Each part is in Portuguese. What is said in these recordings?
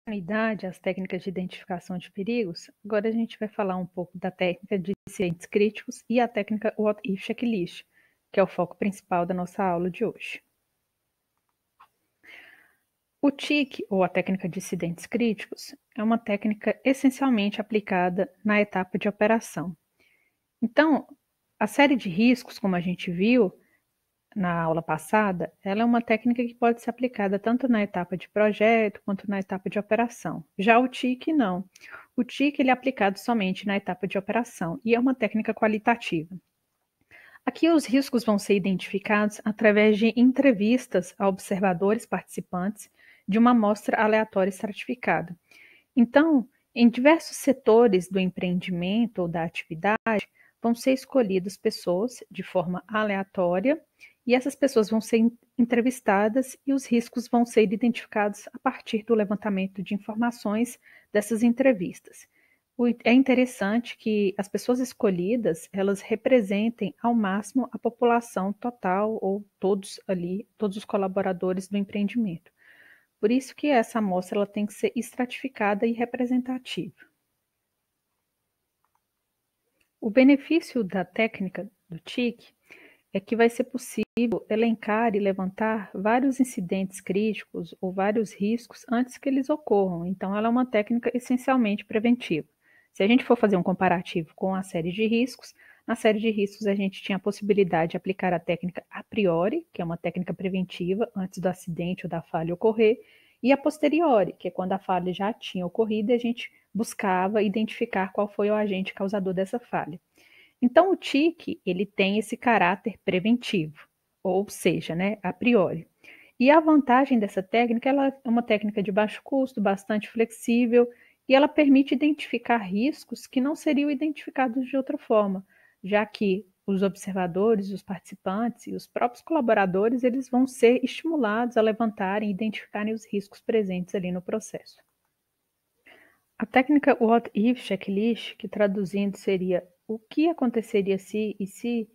Unidade, as técnicas de identificação de perigos, agora a gente vai falar um pouco da técnica de incidentes críticos e a técnica What If Checklist, que é o foco principal da nossa aula de hoje. O TIC, ou a técnica de incidentes críticos, é uma técnica essencialmente aplicada na etapa de operação. Então, a série de riscos, como a gente viu na aula passada, ela é uma técnica que pode ser aplicada tanto na etapa de projeto quanto na etapa de operação. Já o TIC, não. O TIC ele é aplicado somente na etapa de operação e é uma técnica qualitativa. Aqui os riscos vão ser identificados através de entrevistas a observadores participantes de uma amostra aleatória estratificada. Então, em diversos setores do empreendimento ou da atividade, vão ser escolhidas pessoas de forma aleatória e essas pessoas vão ser entrevistadas e os riscos vão ser identificados a partir do levantamento de informações dessas entrevistas. É interessante que as pessoas escolhidas, elas representem ao máximo a população total ou todos ali, todos os colaboradores do empreendimento. Por isso que essa amostra ela tem que ser estratificada e representativa. O benefício da técnica do TIC é que vai ser possível elencar e levantar vários incidentes críticos ou vários riscos antes que eles ocorram. Então, ela é uma técnica essencialmente preventiva. Se a gente for fazer um comparativo com a série de riscos, na série de riscos a gente tinha a possibilidade de aplicar a técnica a priori, que é uma técnica preventiva antes do acidente ou da falha ocorrer, e a posteriori, que é quando a falha já tinha ocorrido e a gente buscava identificar qual foi o agente causador dessa falha. Então, o TIC, ele tem esse caráter preventivo, ou seja, né, a priori. E a vantagem dessa técnica, ela é uma técnica de baixo custo, bastante flexível, e ela permite identificar riscos que não seriam identificados de outra forma, já que os observadores, os participantes e os próprios colaboradores, eles vão ser estimulados a levantarem e identificarem os riscos presentes ali no processo. A técnica What If Checklist, que traduzindo seria o que aconteceria se e se,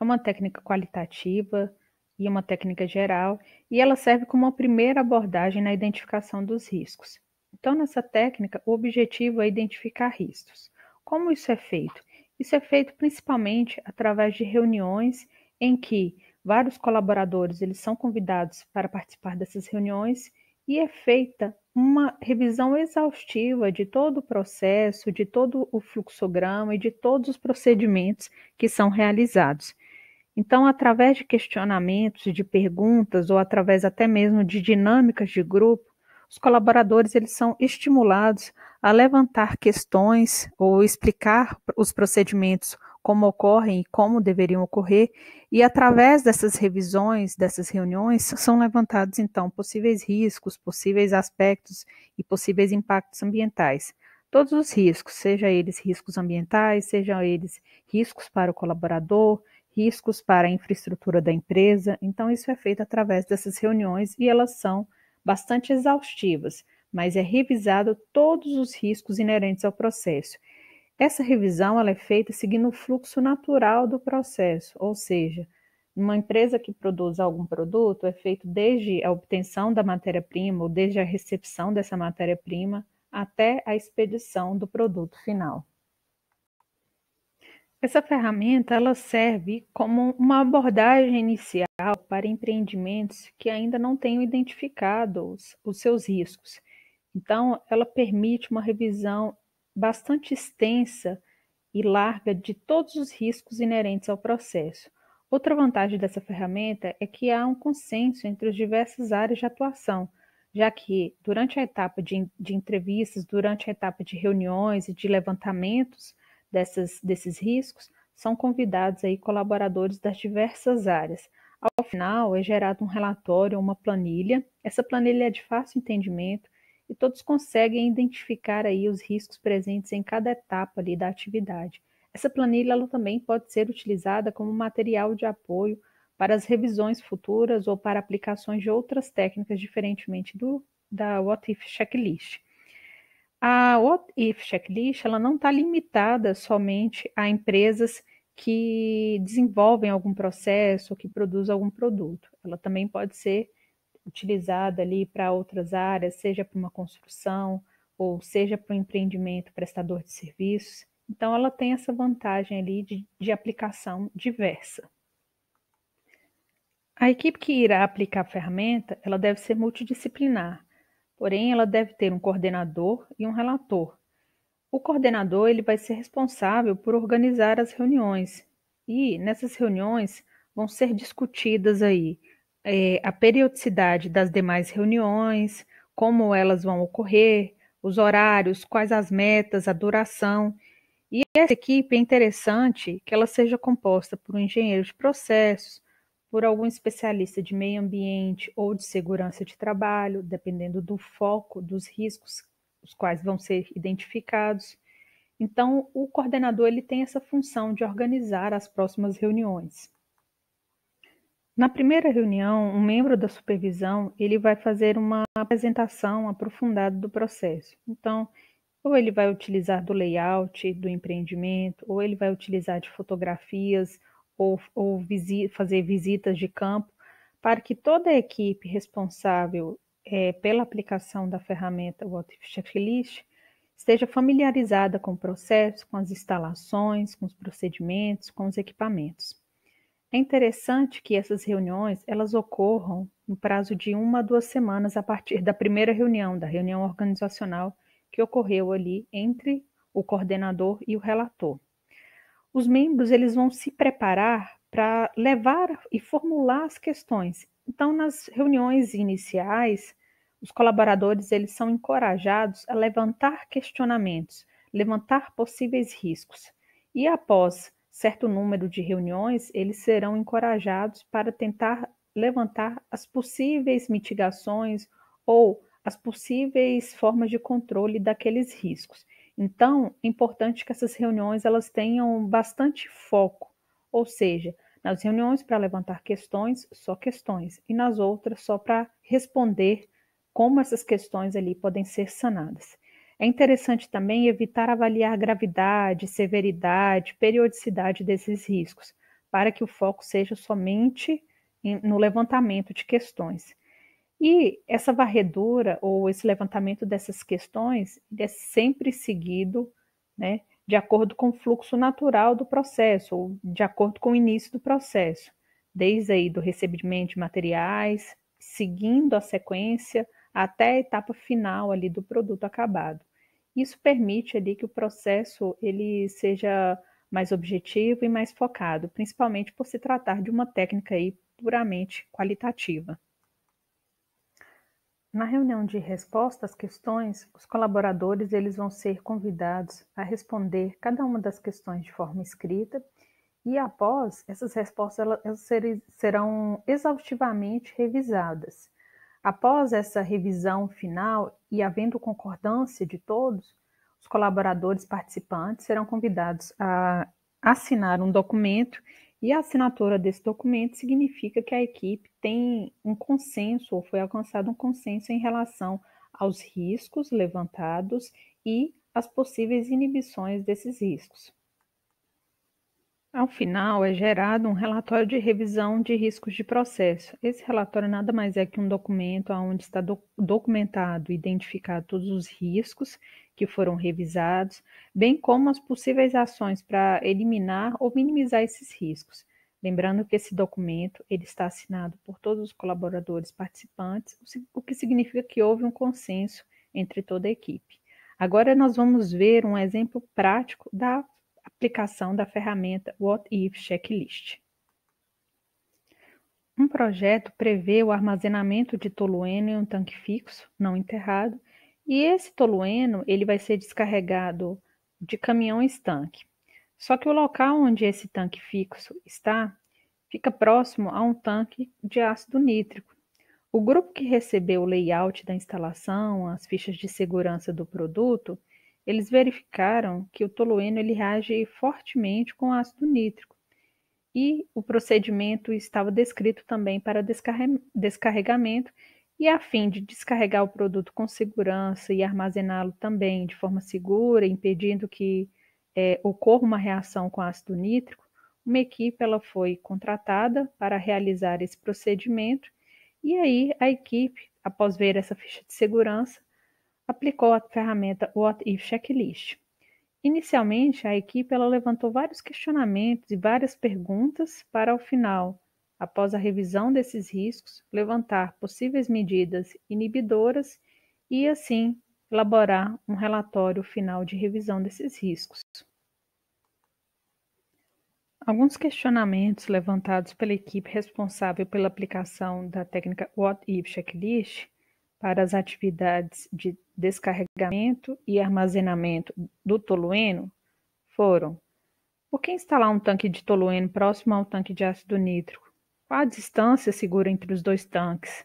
é uma técnica qualitativa e uma técnica geral, e ela serve como uma primeira abordagem na identificação dos riscos. Então, nessa técnica, o objetivo é identificar riscos. Como isso é feito? Isso é feito principalmente através de reuniões em que vários colaboradores eles são convidados para participar dessas reuniões e é feita uma revisão exaustiva de todo o processo, de todo o fluxograma e de todos os procedimentos que são realizados. Então, através de questionamentos, de perguntas ou através até mesmo de dinâmicas de grupo, os colaboradores eles são estimulados a levantar questões ou explicar os procedimentos como ocorrem e como deveriam ocorrer, e através dessas revisões, dessas reuniões, são levantados então possíveis riscos, possíveis aspectos e possíveis impactos ambientais. Todos os riscos, sejam eles riscos ambientais, sejam eles riscos para o colaborador, riscos para a infraestrutura da empresa. Então, isso é feito através dessas reuniões e elas são bastante exaustivas, mas é revisado todos os riscos inerentes ao processo. Essa revisão ela é feita seguindo o fluxo natural do processo, ou seja, numa empresa que produz algum produto, é feito desde a obtenção da matéria-prima ou desde a recepção dessa matéria-prima até a expedição do produto final. Essa ferramenta ela serve como uma abordagem inicial para empreendimentos que ainda não tenham identificado os seus riscos. Então, ela permite uma revisão bastante extensa e larga de todos os riscos inerentes ao processo. Outra vantagem dessa ferramenta é que há um consenso entre as diversas áreas de atuação, já que durante a etapa de entrevistas, durante a etapa de reuniões e de levantamentos desses riscos, são convidados aí colaboradores das diversas áreas. Ao final, é gerado um relatório, uma planilha. Essa planilha é de fácil entendimento e todos conseguem identificar aí os riscos presentes em cada etapa ali da atividade. Essa planilha ela também pode ser utilizada como material de apoio para as revisões futuras ou para aplicações de outras técnicas, diferentemente da What If Checklist. A What If Checklist ela não está limitada somente a empresas que desenvolvem algum processo ou que produzem algum produto. Ela também pode ser utilizada ali para outras áreas, seja para uma construção ou seja para um empreendimento prestador de serviços. Então, ela tem essa vantagem ali de aplicação diversa. A equipe que irá aplicar a ferramenta, ela deve ser multidisciplinar, porém ela deve ter um coordenador e um relator. O coordenador ele vai ser responsável por organizar as reuniões e nessas reuniões vão ser discutidas aí a periodicidade das demais reuniões, como elas vão ocorrer, os horários, quais as metas, a duração. E essa equipe é interessante que ela seja composta por um engenheiro de processos, por algum especialista de meio ambiente ou de segurança de trabalho, dependendo do foco dos riscos os quais vão ser identificados. Então, o coordenador ele tem essa função de organizar as próximas reuniões. Na primeira reunião, um membro da supervisão ele vai fazer uma apresentação aprofundada do processo. Então, ou ele vai utilizar do layout do empreendimento, ou ele vai utilizar de fotografias, ou fazer visitas de campo, para que toda a equipe responsável pela aplicação da ferramenta What If Checklist esteja familiarizada com o processo, com as instalações, com os procedimentos, com os equipamentos. É interessante que essas reuniões elas ocorram no prazo de 1 a 2 semanas a partir da primeira reunião, da reunião organizacional que ocorreu ali entre o coordenador e o relator. Os membros eles vão se preparar para levar e formular as questões. Então, nas reuniões iniciais, os colaboradores eles são encorajados a levantar questionamentos, levantar possíveis riscos. E após certo número de reuniões, eles serão encorajados para tentar levantar as possíveis mitigações ou as possíveis formas de controle daqueles riscos. Então, é importante que essas reuniões elas tenham bastante foco, ou seja, nas reuniões para levantar questões, só questões, e nas outras só para responder como essas questões ali podem ser sanadas. É interessante também evitar avaliar gravidade, severidade, periodicidade desses riscos, para que o foco seja somente no levantamento de questões. E essa varredura ou esse levantamento dessas questões é sempre seguido, né, de acordo com o fluxo natural do processo, ou de acordo com o início do processo, desde aí do recebimento de materiais, seguindo a sequência até a etapa final ali do produto acabado. Isso permite ali que o processo ele seja mais objetivo e mais focado, principalmente por se tratar de uma técnica aí puramente qualitativa. Na reunião de resposta às questões, os colaboradores eles vão ser convidados a responder cada uma das questões de forma escrita e após essas respostas elas serão exaustivamente revisadas. Após essa revisão final e havendo concordância de todos, os colaboradores participantes serão convidados a assinar um documento e a assinatura desse documento significa que a equipe tem um consenso ou foi alcançado um consenso em relação aos riscos levantados e as possíveis inibições desses riscos. Ao final, é gerado um relatório de revisão de riscos de processo. Esse relatório nada mais é que um documento onde está documentado e identificado todos os riscos que foram revisados, bem como as possíveis ações para eliminar ou minimizar esses riscos. Lembrando que esse documento ele está assinado por todos os colaboradores participantes, o que significa que houve um consenso entre toda a equipe. Agora nós vamos ver um exemplo prático da aplicação da ferramenta What If Checklist. Um projeto prevê o armazenamento de tolueno em um tanque fixo, não enterrado, e esse tolueno ele vai ser descarregado de caminhões-tanque. Só que o local onde esse tanque fixo está fica próximo a um tanque de ácido nítrico. O grupo que recebeu o layout da instalação, as fichas de segurança do produto, eles verificaram que o tolueno ele reage fortemente com ácido nítrico e o procedimento estava descrito também para descarregamento e a fim de descarregar o produto com segurança e armazená-lo também de forma segura, impedindo que ocorra uma reação com ácido nítrico, uma equipe ela foi contratada para realizar esse procedimento E aí a equipe, após ver essa ficha de segurança, aplicou a ferramenta What If Checklist. Inicialmente, a equipe ela levantou vários questionamentos e várias perguntas para, ao final, após a revisão desses riscos, levantar possíveis medidas inibidoras e, assim, elaborar um relatório final de revisão desses riscos. Alguns questionamentos levantados pela equipe responsável pela aplicação da técnica What If Checklist para as atividades de descarregamento e armazenamento do tolueno foram: por que instalar um tanque de tolueno próximo ao tanque de ácido nítrico? Qual a distância segura entre os dois tanques?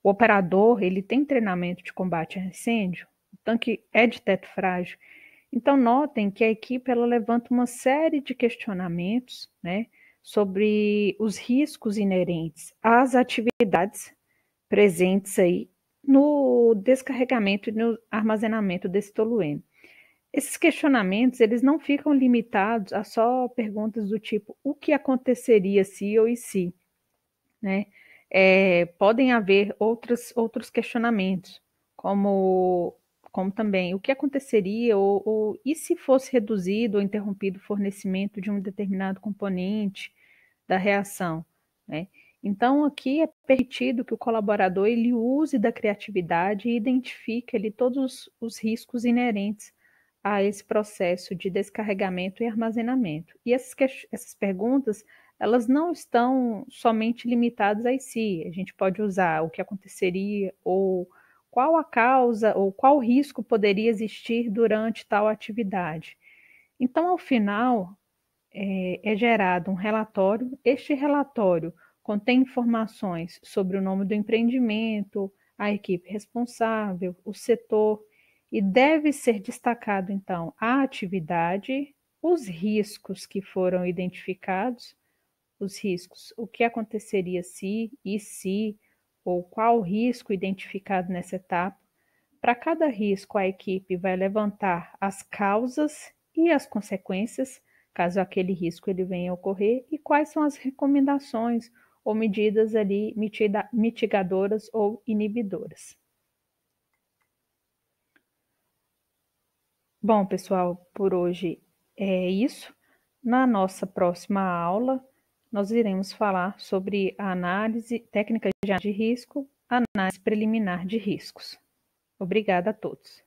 O operador ele tem treinamento de combate a incêndio? O tanque é de teto frágil? Então, notem que a equipe ela levanta uma série de questionamentos, né, sobre os riscos inerentes às atividades presentes aí no descarregamento e no armazenamento desse tolueno. Esses questionamentos, eles não ficam limitados a só perguntas do tipo, o que aconteceria se ou e se, né? Podem haver outros questionamentos, como também o que aconteceria ou e se fosse reduzido ou interrompido o fornecimento de um determinado componente da reação, né? Então, aqui é permitido que o colaborador ele use da criatividade e identifique ali todos os riscos inerentes a esse processo de descarregamento e armazenamento. E essas perguntas, elas não estão somente limitadas a si. A gente pode usar o que aconteceria ou qual a causa ou qual risco poderia existir durante tal atividade. Então, ao final, é gerado um relatório. Este relatório contém informações sobre o nome do empreendimento, a equipe responsável, o setor, e deve ser destacado, então, a atividade, os riscos que foram identificados, os riscos, o que aconteceria se e se, ou qual o risco identificado nessa etapa. Para cada risco, a equipe vai levantar as causas e as consequências, caso aquele risco ele venha a ocorrer, e quais são as recomendações ou medidas ali mitigadoras ou inibidoras. Bom, pessoal, por hoje é isso. Na nossa próxima aula, nós iremos falar sobre a análise técnica de risco, análise preliminar de riscos. Obrigada a todos.